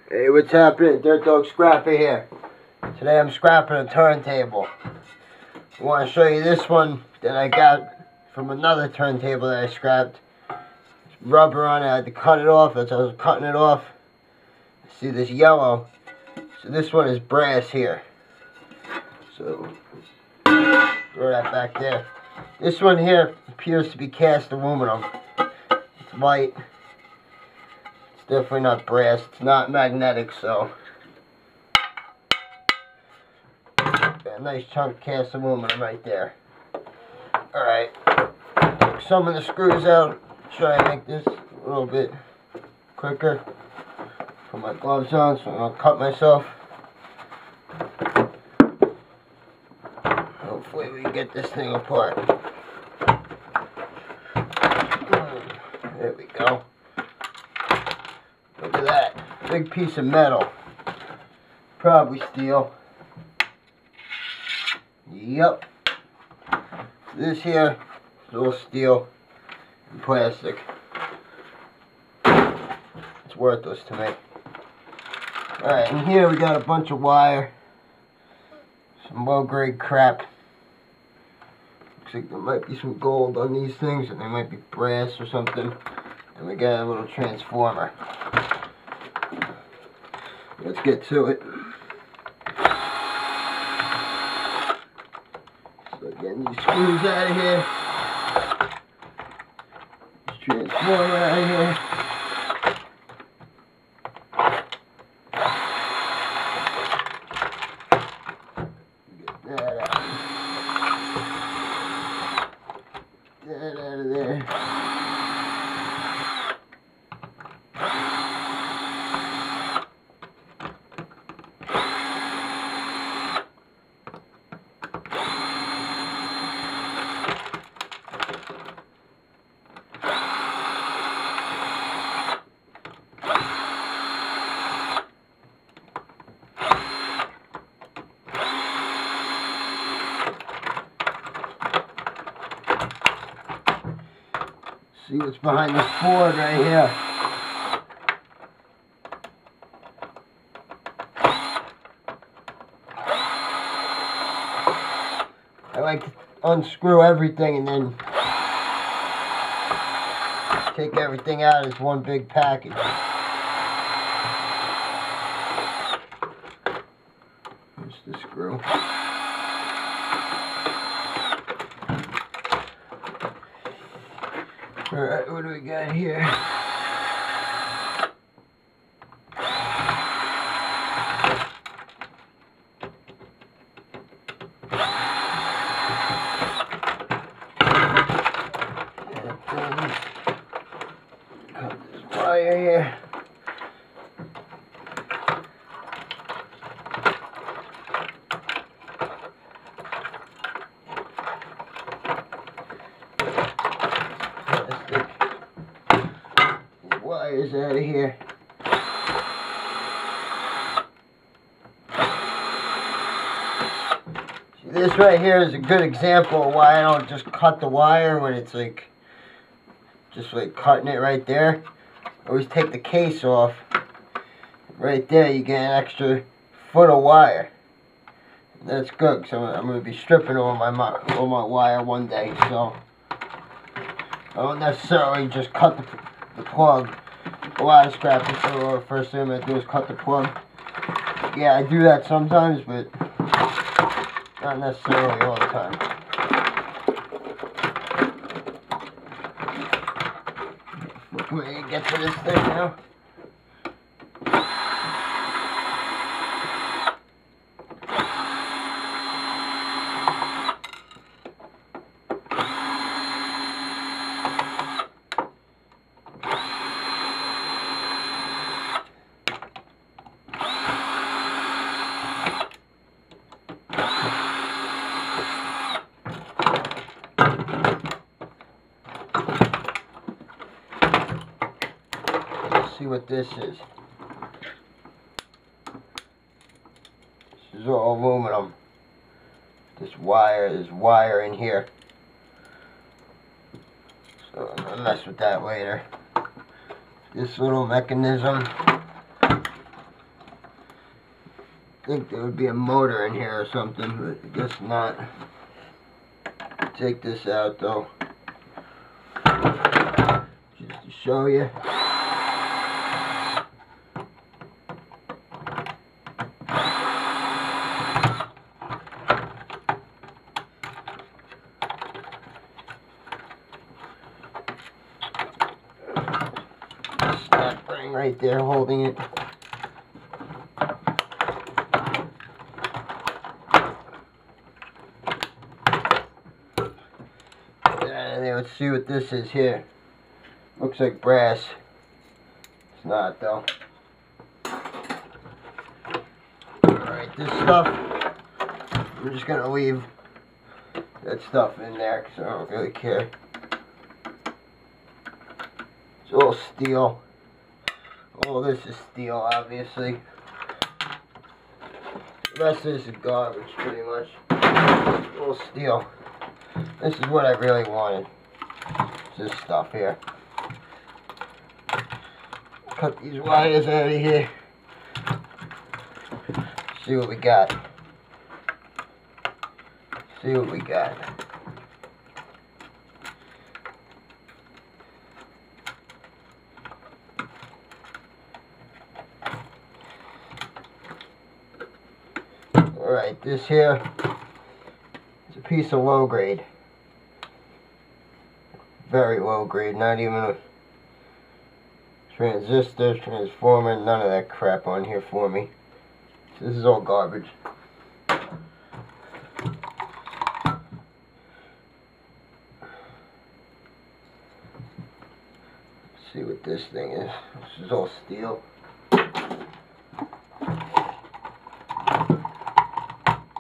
Hey, what's happening? Dirt Dog Scrapper here. Today I'm scrapping a turntable. I want to show you this one that I got from another turntable that I scrapped. There's rubber on it. I had to cut it off. As I was cutting it off, see this yellow. So this one is brass here. So throw that back there. This one here appears to be cast aluminum. It's white. It's definitely not brass. It's not magnetic, so got a nice chunk of cast aluminum right there. Alright, took some of the screws out. Try to make this a little bit quicker. Put my gloves on so I don't cut myself. Hopefully we can get this thing apart. There we go. Look at that. Big piece of metal. Probably steel. Yep. This here is all steel and plastic. It's worthless to me. Alright, and here we got a bunch of wire. Some low grade crap. Looks like there might be some gold on these things, and they might be brass or something. And we got a little transformer. Let's get to it. So getting these screws out of here. This transformer out of here. Get that out. Get that out of there. See what's behind this board right here. I like to unscrew everything and then take everything out as one big package. Here's the screw. Alright, what do we got here? Cut this wire here. Wires out of here. See, this right here is a good example of why I don't just cut the wire when it's like just like cutting it right there. I always take the case off. Right there you get an extra foot of wire. And that's good because I'm going to be stripping all my wire one day, so I don't necessarily just cut the plug. A lot of scrappers, so the first thing I'm going to do is cut the plug. Yeah, I do that sometimes, but not necessarily all the time. Come on, get to this thing now. See what this is. This is all aluminum. This wire is wire in here. So I'm gonna mess with that later. This little mechanism think there would be a motor in here or something, but I guess not. Take this out though, just to show you. Snap ring right there holding it. Let's see what this is here. Looks like brass. It's not though. Alright, this stuff, I'm just going to leave that stuff in there because I don't really care. It's all steel. All this is steel, obviously. The rest of this is garbage, pretty much. All steel. This is what I really wanted. This stuff here. Cut these wires out of here. See what we got. See what we got. Alright, this here is a piece of low grade. Very low grade, not even a transistor, transformer, none of that crap on here for me. This is all garbage. Let's see what this thing is. This is all steel.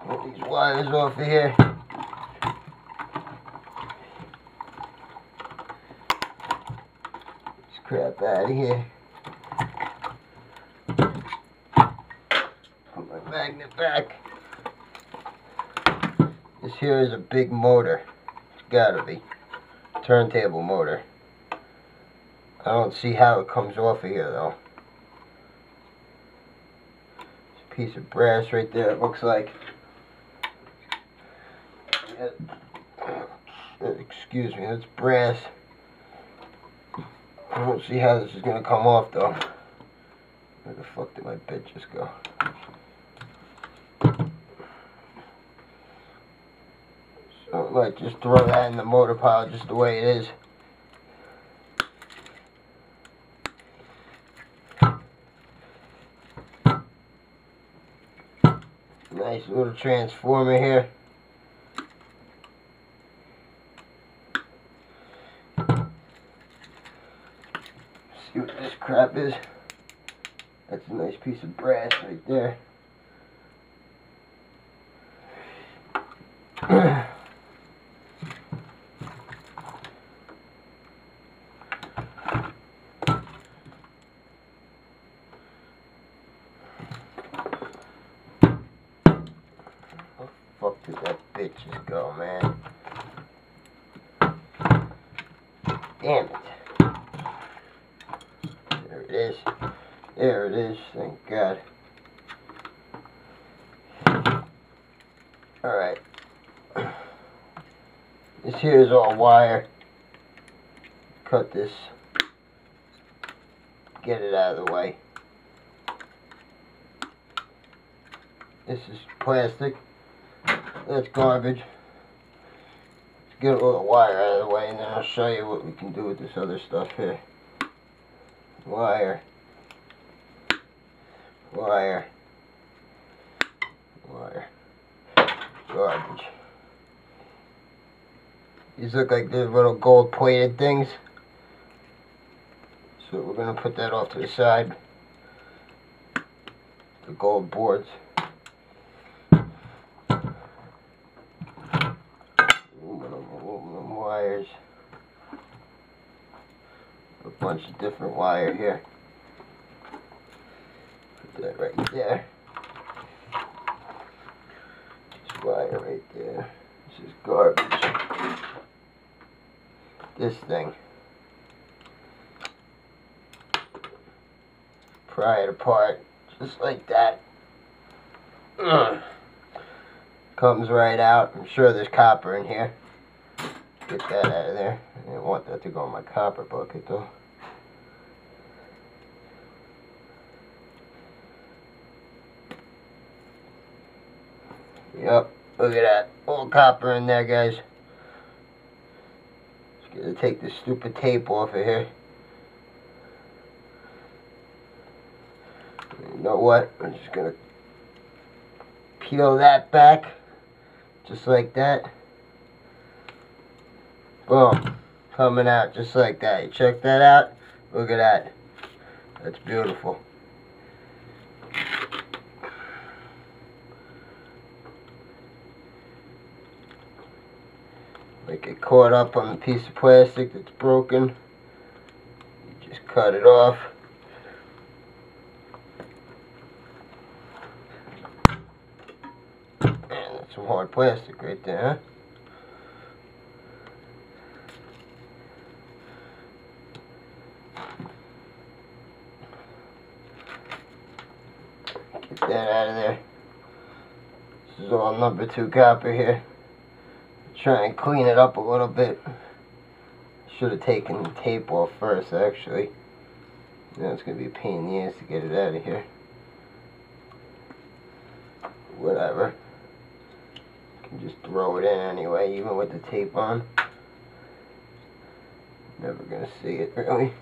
Pull these wires off of here. Crap out of here. Put my magnet back. This here is a big motor. It's gotta be. Turntable motor. I don't see how it comes off of here though. It's a piece of brass right there, it looks like. Excuse me, that's brass. I don't see how this is going to come off though. Where the fuck did my bit just go? So I might just throw that in the motor pile just the way it is. Nice little transformer here. See what this crap is. That's a nice piece of brass right there. Where the fuck did that bitch just go, man? Damn it. There it is. There it is. Thank God. Alright. This here is all wire. Cut this. Get it out of the way. This is plastic. That's garbage. Let's get all the wire out of the way and then I'll show you what we can do with this other stuff here. Wire. Wire. Wire. Garbage. These look like they're little gold plated things. So we're going to put that off to the side. The gold boards. Aluminum wires. A bunch of different wire here. Put that right there. This wire right there. This is garbage. This thing. Pry it apart, just like that. Comes right out. I'm sure there's copper in here. Get that out of there. I didn't want that to go in my copper bucket though. Yep, look at that. All copper in there, guys. Just gonna take this stupid tape off of here. You know what? I'm just gonna peel that back. Just like that. Boom. Coming out just like that. You check that out? Look at that. That's beautiful. Like get caught up on the piece of plastic that's broken. You just cut it off. And that's some hard plastic right there, huh? Get that out of there. This is all number 2 copper here. Try and clean it up a little bit. Should have taken the tape off first, actually. Now it's going to be a pain in the ass to get it out of here. Whatever. You can just throw it in anyway, even with the tape on. Never going to see it, really.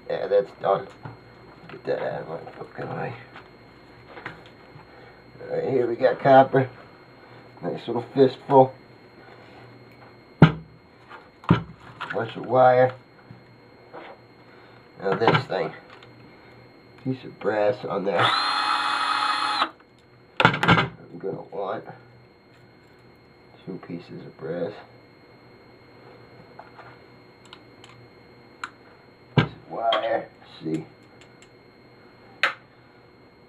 Yeah, that's done. Get that out of my fucking way. Alright, here we got copper. Nice little fistful. Bunch of wire. Now this thing. Piece of brass on there. I'm gonna want 2 pieces of brass. Wire. See,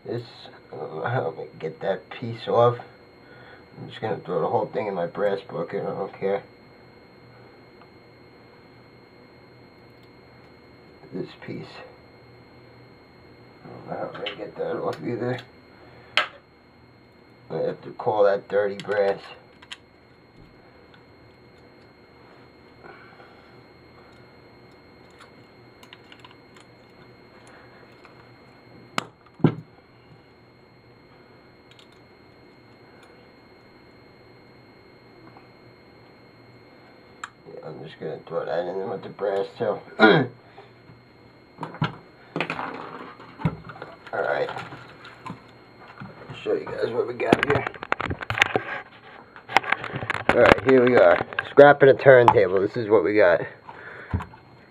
this, I don't know how I'm going to get that piece off. I'm just going to throw the whole thing in my brass bucket. I don't care. This piece, I don't know how I'm going to get that off either. I have to call that dirty brass. I'm just going to throw that in there with the brass too. Alright. I'll show you guys what we got here. Alright, here we are. Scrapping a turntable. This is what we got.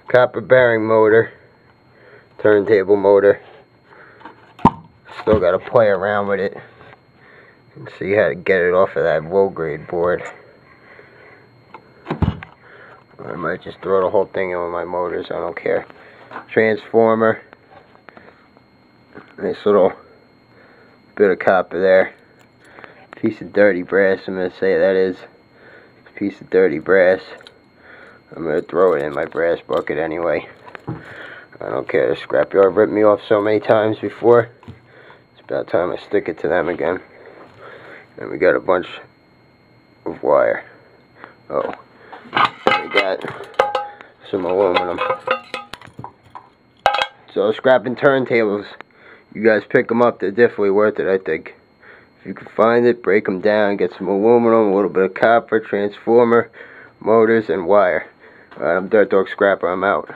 Copper bearing motor. Turntable motor. Still got to play around with it and see how to get it off of that low grade board. I might just throw the whole thing in with my motors, I don't care. Transformer. Nice little bit of copper there. Piece of dirty brass, I'm going to say that is. Piece of dirty brass. I'm going to throw it in my brass bucket anyway. I don't care. The scrapyard ripped me off so many times before. It's about time I stick it to them again. And we got a bunch of wire. Oh. We got some aluminum. So scrapping turntables, you guys pick them up, they're definitely worth it, I think. If you can find it, break them down, get some aluminum, a little bit of copper, transformer, motors, and wire. Alright, I'm Dirt Dog Scrapper, I'm out.